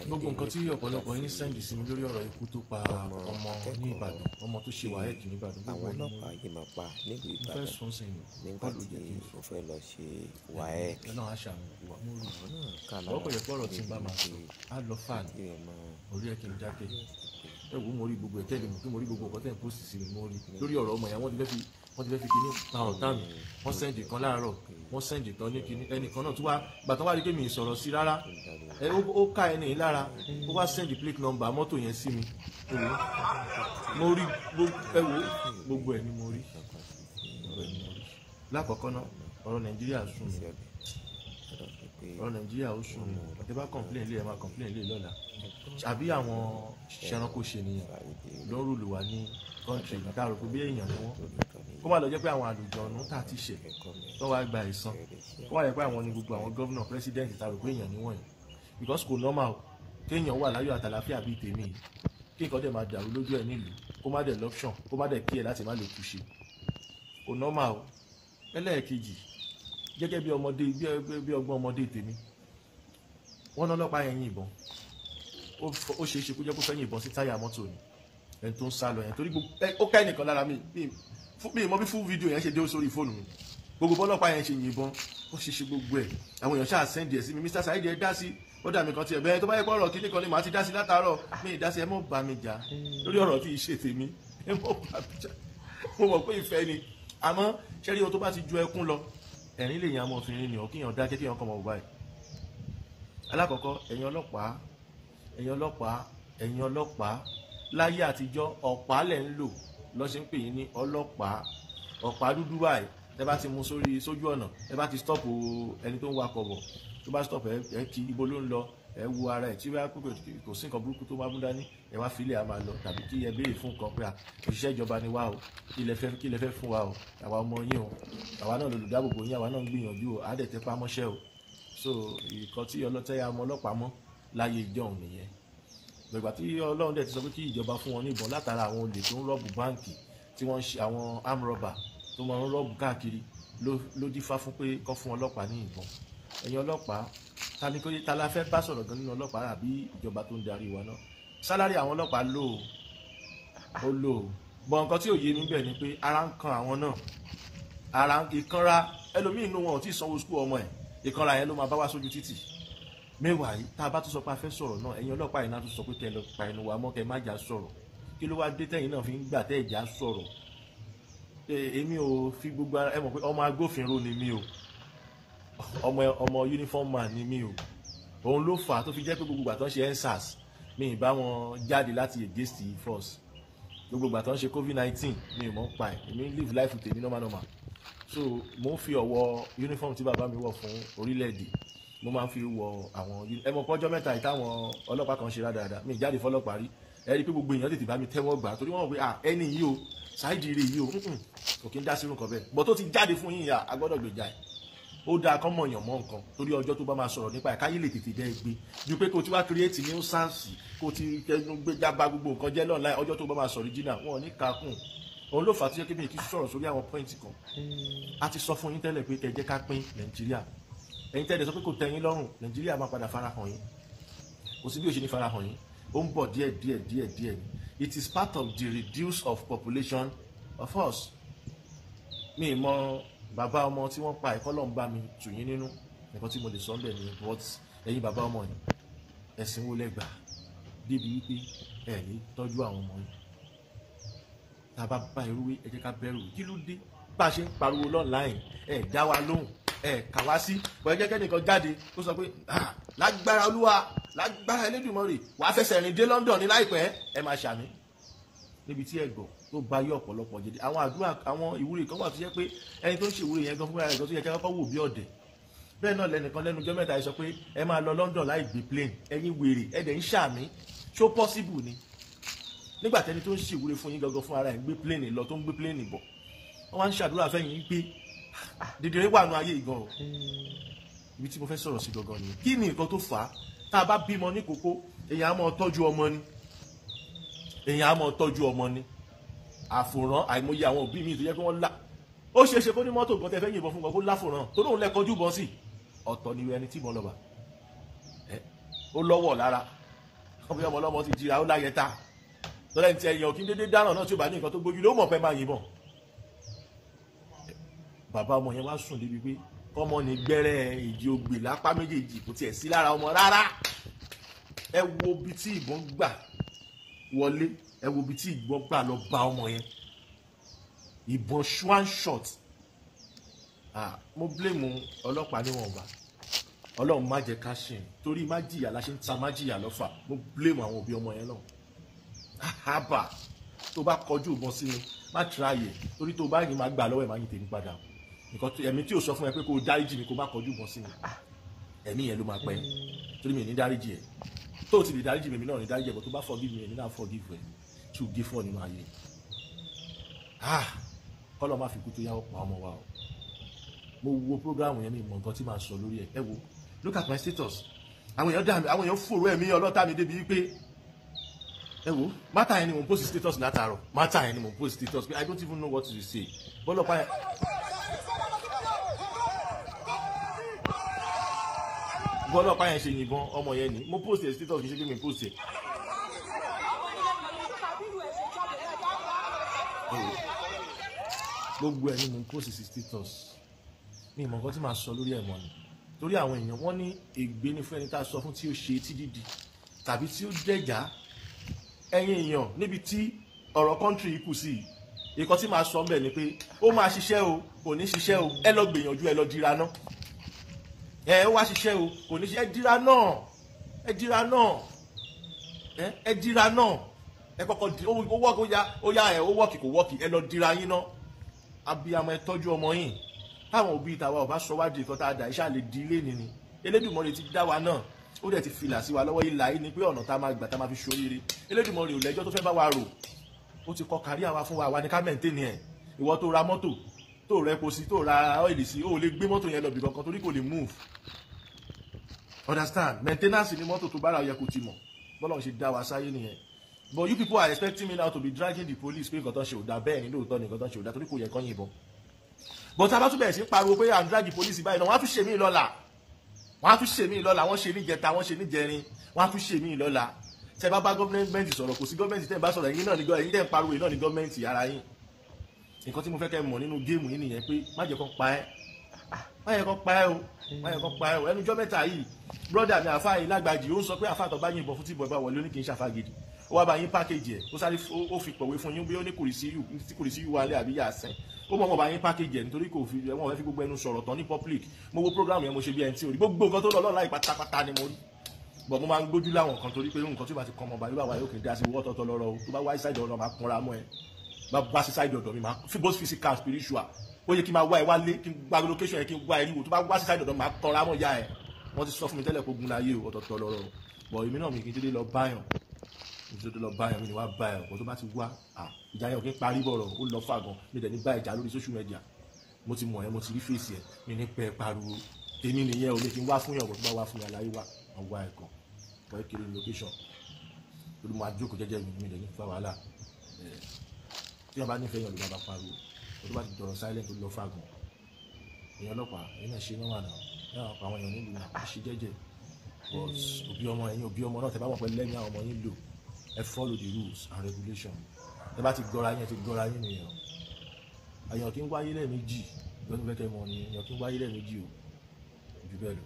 gbogbo nǹkan tí ọ̀pọ̀lọpọ̀ yín sẹ́ndì sí mi lórí ọ̀rọ̀ ikú tó pa ọmọ ní Ìbàdàn, ọmọ tó ṣe WAEC ní Ìbàdàn, àwọn ọlọ́pàá yìí máa pa nílùú mo fẹ́ Ìbàdàn sún sí mi nígbà tí ó fẹ́ lọ ṣe WAEC. ẹ náà àṣà mi ìwà mo rí àwọn náà kà i lọ́pọ̀ yẹ pọ̀rọ̀ tí n bá máa sọ á lọ fàánì kí ẹ máa orí ẹ̀ kí n dákẹ́ ẹ wò ó mo rí gbogbo ẹ̀ tẹ́lẹ̀ mo kí mo rí gbogbo nǹkan tẹ́ ń post sí mi mo rí lórí ọ̀rọ̀ ọmọ yẹn wọ́n ti fẹ́ fi kíní ta ọ̀tá mi wọ́n sẹ́ndì kan láàárọ̀ wọ́n sẹ́ndì kan ní kíní ẹnìkan náà tó wá gbàtàn wá rí pé mi ì sọ̀rọ̀ sí rárá ó ká ẹni yìí lára ó wá sẹ́ndì plate number mọ́tò yẹn sí mi mo rí gbogbo ẹ̀ ni mo rí lákọ̀ọ́kọ́ náà ọ̀rọ̀ Nàìjíríà sùn mí ọ̀rọ̀ Nàìjíríà ó sùn mí ẹ bá complain lé ẹ máa complain lé lọ́la àbí àwọn ṣẹranko ṣe nìyẹn ló ń rúlù wá ní country tá a rò pé bí èèyàn ni wọ́n kó má lọ jẹ́ pé àwọn àlùjọ̀nù tá a ti ṣe tó wá gba ìsan kó má jẹ́ pé àwọn ni gbogbo àwọn gómìnà president tá a rò pé èèyàn ni wọ́n yìí because kò normal kéèyàn wà láyọ̀ àtàlàfíà bíi tèmi yìí kí nǹkan dẹ̀ máa dàrú lójú ẹ̀ nílùú kó má dẹ̀ lọ́pṣọ̀n kó má dẹ̀ kí ẹ̀ láti má lè túṣe kò normal o ẹlẹ́ẹ̀kejì gẹ́gẹ́ bí ọmọdé bí ọgbọ́n ọmọdé tèmi wọ́n lọ́lọ́pàá yẹn yìnbọn ó ṣeé ṣe kó jẹ́ kó fẹ́ yìnbọn sí táyà mọ́tò ni ẹni tó ń sá lọ yẹn torí ó ká ẹnìkan lára mi mọ bí fún fídíò yẹn ṣe dé sórí fóònù mi gbogbo bọ́lọ́pàá yẹn ṣe yìnbọn ó ṣe gbogbo ẹ̀ àwọn èèyàn ṣáà sẹ́ndì ẹ̀ sí mi Mr. Saheed ẹ dá sí ó dà mí kan tiẹ̀ bẹ́ẹ̀ tó bá yẹ pé ọ̀rọ̀ kíní kan ni màá ti dá sí látàárọ̀ mi ì dá sí ẹ mọ̀ bá mi jà lórí ọ̀rọ̀ tí ì ṣe tèmi ẹ mọ̀ bá mi jà mo mọ̀ pé ìfẹ́ ni àmọ́ ṣẹ́rí o tó bá ti ju ẹkún lọ ẹ̀rín lè yan amọ̀fin ni ọ̀ kíyàn dákẹ́ kíyàn kọ́ mọ̀ báyìí alákọ̀ọ́kọ́ ẹ̀yin ọlọ́pàá láyé àtijọ́ ọ̀pá lẹ̀ ń lò lọ́sẹ̀ ń pè yín ní ọlọ́pàá ọ̀pá dúdú báyìí ẹ bá ti mú sójú ọ̀nà ẹ bá ti stop ẹni tó ń wakọ̀ bọ̀ tó bá stop ẹ kí ibo ló ń lọ ẹ wu ara ẹ tí wọ́n kò sí nǹkan burúkú tó bá mú dání ẹ wá filẹ̀ a máa lọ tàbí kí ẹ béèrè fún nǹkan pé òṣìṣẹ́ ìjọba ni wá o kí lẹ fẹ́ fún wa o àwa ọmọ yín o àwa náà lolùdáàbòbò yín àwa náà ń gbìyànjú o àádẹ́tẹ́ pamọ́ṣẹ́ o so ìkan tí ọlọ́tẹ́yà ọmọ ọlọ́pàá mọ́ láyé ìjọ́un nìyẹn gbẹ̀gbà tí Ọlọ́run dẹ̀ ti sọ pé kí ìjọba fún wọn ní ìbọn látara àwọn olè tó ń rọ́ọ̀bù báǹkì tí wọ́n ń ṣe àwọn arm robber tó máa ń rọ́ọ̀bù káàkiri ló dífá fún pé kọ́ fún ọlọ́pàá ní ìbọn ẹ̀yin ọlọ́pàá ta la fẹ́ bá sọ̀rọ̀ gan nínú ọlọ́pàá àbí ìjọba tó ń darí wa náà sálárì àwọn ọlọ́pàá lò ó bọ̀ nǹkan tí ò yé mi bẹ̀ ni pé ara ń kan àwọn náà ara ìkanra ẹlòmíín inú wọn ò tí ì sanwó skul ọmọ ẹ̀ ìkanra yẹn ló máa bá wá sójú títì mẹ́wàá yìí tá a bá tún sọ pé a fẹ́ sọ̀rọ̀ náà ẹ̀yin ọlọ́pàá yìí náà tún sọ pé kẹ́ lọ pa ẹnu wa mọ́ kẹ́ má jà sọ̀rọ̀ kí ló wá dé tẹ́yìn náà fi ń gbà tẹ́ ìjà sọ̀rọ̀ èmi ò fi gbogbo ẹ mọ̀ pé ọmọ agbófinró ni mí o ọmọ uniform man ni mí o òun ló fà á tó fi jẹ́ pé gbogbo ìgbà tó ń ṣe EndSARS mi ì bá wọn jáde láti against the force gbogbo ìgbà tó ń ṣe COVID-19 mi ì mọ̀ ń pa ẹ̀ èmi live life tèmi normal so mo ń fi ọ̀wọ̀ uniform tí bàbá mi wọ̀ fún orílẹ̀-èdè mo máa ń fi wọ àwọn ẹ mọ̀ pọ́jọ́ mẹ́ta yìí táwọn ọlọ́pàá kan ṣe rádaràda mi jáde fọlọ́pàá rí ẹ rí i pé gbogbo èèyàn tètè bá mi tẹ́wọ́ gbà torí wọ́n mọ̀ pé ẹni yìí o Saheed rè yìí o kò kí ń dá sí nǹkan bẹ́ẹ̀ bọ́ tó ti jáde fún yín yà á gbọ́dọ̀ gbèjà ẹ̀ ó dáa kọ́ mọ̀yàn mọ́ nǹkan torí ọjọ́ tó bá máa sọ̀rọ̀ nípa ẹ̀ káyé lè tètè dẹ́ gbé ju pé kò tí wá create nuisance kò ti kẹnu gbé jábá gbogbo nǹkan jẹ́ lọ́nà ọjọ́ tó bá máa sọ̀rọ̀ jìnnà wọn ò ní kakùn òun ló fà á tó yẹ kí mi kì í sọ̀rọ̀ sórí àwọn point kan a ti sọ fún yín tẹ́lẹ̀ pé kẹ́ jẹ́ ká pín Nàìjíríà ẹ̀yin tẹ́lẹ̀ sọ pé kò tẹ́ yín lọ́rùn Nàìjíríà máa padà farahàn yín kò sí bí ó ṣe ní farahàn yín ó ń bọ̀ díẹ̀ it is part of the reduce of population of us mi mọ bàbá ọmọ tí wọ́n pa ẹ̀kọ́ lọ́n bá mi tù yín nínú nǹkan tí mo lè sọ ń bẹ̀ ni but ẹ̀yin bàbá ọmọ yìí ẹ̀sìn wo lẹ́gbà débi wípé ẹ̀ ní tọ́jú àwọn ọmọ yìí tá a bá bá irú wí ẹ jẹ́ ká bẹ̀rù kí ló dé bá a ṣe ń pariwo online ẹ̀ dá wa lóhùn kà wá sí bọ́ẹ̀ jẹ́ kẹ́nìkan jáde ó sọ pé lágbára Olúwa lágbára Elédùmarè wàá fẹsẹ̀ rìn dé London ní láìpẹ́ ẹ máa ṣàmì níbi tí ẹ gbọ́ tó bá yọ ọ̀pọ̀lọpọ̀ jẹ́dẹ́ àwọn àdúrà àwọn ìwúre kan wà tó yẹ pé ẹni tó ń ṣe ìwúre yẹn gan fúnra rẹ̀ gan tó yẹ kí wọ́n wò bí ọ̀dẹ̀ bẹ́ẹ̀ náà lẹ́nìkan lẹ́nu ọjọ́ mẹ́ta ẹ sọ pé ẹ máa lọ London láì gbé plane ẹ̀yin wèrè ẹ̀dẹ̀ ń ṣàmì ṣó possible ni nígbà tẹ́ni tó ń ṣe ìwúre fún yín gangan fún ara ẹ̀ ń gbé plane lọ tó ń gbé plane bọ̀ wọ́n wá ń ṣàdúrà fẹ́yìn pé dìdìrín wà nù ayé ìgan o ibi tí mo fẹ́ sọ̀rọ̀ sí gangan ni kí ni nǹkan tó fà á tá a bá bímọ ní kókó èèyàn á máa tọ́jú ọmọ ni àfòrán àìmọye àwọn òbí mi tó yẹ kí wọ́n lá ó ṣeé ṣe kó ní mọ́tò gan tẹ fẹ́ yìnbọn fún gan kó láfòrán tó lóun lẹ́kọ̀ọ́jú bọ́ sí ọ̀tọ̀ ni ẹni tí ìbọn lọ́ba ó lọ́wọ́ lára ọmọ ọlọ́mọ ti jìra ó láyẹta lọ́lẹ́ ní ti ẹ̀yàn kí n dédé dáná náà tí ó bá ní nǹkan tó gbójú ló mọ̀ pé máa yìnbọn. bàbá ọmọ yẹn wá sùn débi pé ọmọ ní gbẹ́rẹ́ ìjì ogbè lápá méjèèjì kò tiẹ̀ sí lára ọmọ rárá. ẹ wo bí tí ìbọn gbà wọlé, ẹ wo bí tí ìbọn gbà lọ bá ọmọ yẹn, ìbọn one shot. Mo blame ọlọ́pàá níwọ̀nba, ọlọ́run má jẹ́ ká ṣe torí má jìyà la ṣe ń ta má jìyà lọ́fà. Mo blame àwọn òbí ọmọ yẹn náà. Àbá tó bá kọjú ìbọn sí mi má tíráyè torí tó bá yìn má gbà lọ́wọ́ ẹ̀ má yìn tèmi padà. Ẹ̀mí tí ò sọ fún ẹ pé kó o dáríjì mi kó má kọjú ìbọn sí mi, ẹ̀mí yẹn ló máa pẹ́ torí mi ní dáríjì ẹ̀. Tó o ti lè dáríjì mi náà ní dáríjì ẹ̀ bọ̀ tó bá forgive mi ẹ̀ ní náà forgive ẹ̀ tí o gé fún ọ nínú ayé. Kọ́lọ́ má fi kú tó yá ọ̀pọ̀ ọmọ wa o. Mo wo programu yẹn mi mọ nǹkan tí màá sọ lórí ẹ̀. Ẹ wo, look at my status. Àwọn èèyàn fòrò ẹ̀mí ọlọ́tà mi débi wípé ẹ wo mátà yẹn ni mo post status látàárọ̀, mátà yẹn ni mo post status pé I don't even know what to say. Bọ́lọ́pàá yẹn ṣe yìnbọn ọmọ yẹn ni mo post status kì í ṣe pé mi post ẹ̀. Gbogbo ẹ̀ ni mo post status. Mi ìmọ̀ nǹkan tí màá sọ lórí ẹ̀mọ́ ni torí àwọn èèyàn wọ́n ní ègbé ní fún ẹni tá a sọ fún tí ó ṣe etí dídì tàbí tí ó dẹ̀já. Ẹ̀yin èèyàn níbi tí ọ̀rọ̀ kọ́ńtírì yìí kù sí nǹkan tí màá sọ ń bẹ̀ ni pé ó máa ṣiṣẹ́ o kò ní ṣiṣẹ́ o, ẹ lọ gbìyànjú ẹ lọ dira náà. Ó wá ṣiṣẹ́ o kò ní ṣiṣẹ́, ẹ dira náà ẹ kọ́kọ́ di ó wọ́ọ̀kì ó yá ẹ̀ ó wọ́ọ̀kì kò wọ́ọ̀kì ẹ lọ dira yín náà. Abiyamọ ẹ tọ́jú ọmọ yín. Táwọn òbí ìtawà ọba sọ wá di nǹkan tá a dà iṣẹ́ àlè di ilé nìní. Elédùmarè ti dá wa náà ó dẹ̀ ti filà sí wa lọ́wọ́ ìlà yìí ni pé ọ̀nà tá a máa gbà tá a máa fi ṣoríire. Elédùmarè ò lẹ́jọ́ tó fẹ́ bá wa rò, ó ti kọ kárí àwa fún wa ní ká mẹ́ǹtẹ́nì ẹ̀. Ìwọ tó ra mọ́tò tó rẹ epo sí tó ra ọ́ìlì sí ó lè gbé mọ́tò yẹn lọ bì kankan torí kò lè move. Understand? Maintenance ni mọ́tò tó bá ra yẹ kó ti mọ̀ bọ́lá ṣe dá wa sáyé nìyẹn. But you people are expecting me now to be dragging the police pé nǹkan tó ṣe ò dá bẹ́ẹ̀ ni lóòótọ́ ni nǹkan tó ṣe ò dá torí kò yẹ kán yìnbọn. But tá a bá tún bẹ̀rẹ̀ sí pariwo pé à ń drag police báyìí náà wọ́n á tún ṣe mí lọ́la, wọ́n ṣe ní jẹta wọ́n ṣe ní jẹrin, wọ́n á tún ṣe mí lọ́la. Tẹ́ bá gọ́ọ̀mẹ̀ntì sọ̀rọ̀ kò sí gọ́ọ̀mẹ̀ntì tẹ́ bá sọ̀rọ̀ ẹ̀yin náà ni tẹ́ ń pariwo yìí náà ni gọ́ọ̀mẹ̀ntì ara yín. Nǹkan tí mo fẹ́ kẹ́ mọ̀ nínú géèmù yìí nìyẹn pé má jẹ́ kán pa ẹ́ o ẹnu jọ́ mẹ́ta yìí brọ́dà mi àfáà yìí lágbàjì ó ń sọ pé àfáà tó bá yìnbọn fún tí bọ̀ bá wọlé ó ní kì í ṣàfà gidi. Ó wá bá yín pákéjì ẹ̀ ó sáré ó fi pọ̀wé fún yín bí ó ní kùrìsí yù wálé àbí yà sẹ́n ó mọ̀ bá yín pákéjì ẹ̀ nítorí kò fi wọ́n fẹ́ fi gbogbo ẹnu sọ̀rọ̀ tán ní public. Mo wo program yẹn mo ṣe bí ẹni tí ò rí gbogbo nǹkan tó lọ lọ́la ìpátápátá ni mo rí. Bọ̀ mo máa ń gbójú láwọn nǹkan torí pé nǹkan tí ó bá ti kọ́ ọmọ bàbá yóò kì í dá sí owó ọ̀tọ̀ọ̀tọ̀ lọ́rọ̀ o tó bá wá ṣáìdì ọ̀rọ̀ máa kunra mọ́ ẹ bá sí ṣáìdì ọ̀dọ̀ mi máa both physical spiritual ó yẹ kí n máa wá ẹ wálé kí n gba location yẹn kí n wá ẹ ríwo tó bá wá sí ṣáìdì ọ̀dọ̀ máa kanra mọ́ ya ẹ. Wọ́n ti sọ fún mi tẹ́lẹ̀ kó gun láyé o ọ̀tọ̀ọ̀tọ̀ lọ́rọ̀ o bọ̀ èmi náà mi kì í dédé lọ báyàn mi ni wá bá ẹ ọ̀pọ̀ tó bá ti wá ìjà yẹn ò kí ń parí bọ̀rọ̀ ó lọ fàgàn mi dẹ̀ ní bá ìjà lórí social media mo ti mọ̀ ẹ́ mo ti rí fèsì ẹ̀ mi ní pẹ́ pariwo tèmi nìyẹn o mi kì í wá fún yàn tó bá wá fún mi aláyé wá àwa ẹ̀kan wọ́n kiri location lórí mo àjókòó jẹ́jẹ́ mi dẹ̀ ní fa wàhálà tí wọ́n bá nífẹ̀ẹ́ yàn ló bá pariwo tó bá ti dọ̀rọ̀ silent tó lọ fàgàn èèyàn ọlọ́pàá èyí náà ṣe nọ́mà náà yàrá ọ̀pọ̀ àwọn èèyàn nílùú náà ṣe jẹ́jẹ́ but òbí ọmọ náà tẹ bá mọ̀ pé lẹ́yìn àwọn ọmọ yín lò ẹ follow the rules and regulations. Ẹ bá ti gọ́ra yín ẹ ti gọ́ra yín nìyẹn. Àyàn kí ń wáyé lẹ́ẹ̀mejì lọ́dún fẹ́kẹ́ mọ́ ni èèyàn kí ń wáyé lẹ́ẹ̀mejì o jù bẹ́ẹ̀ lọ.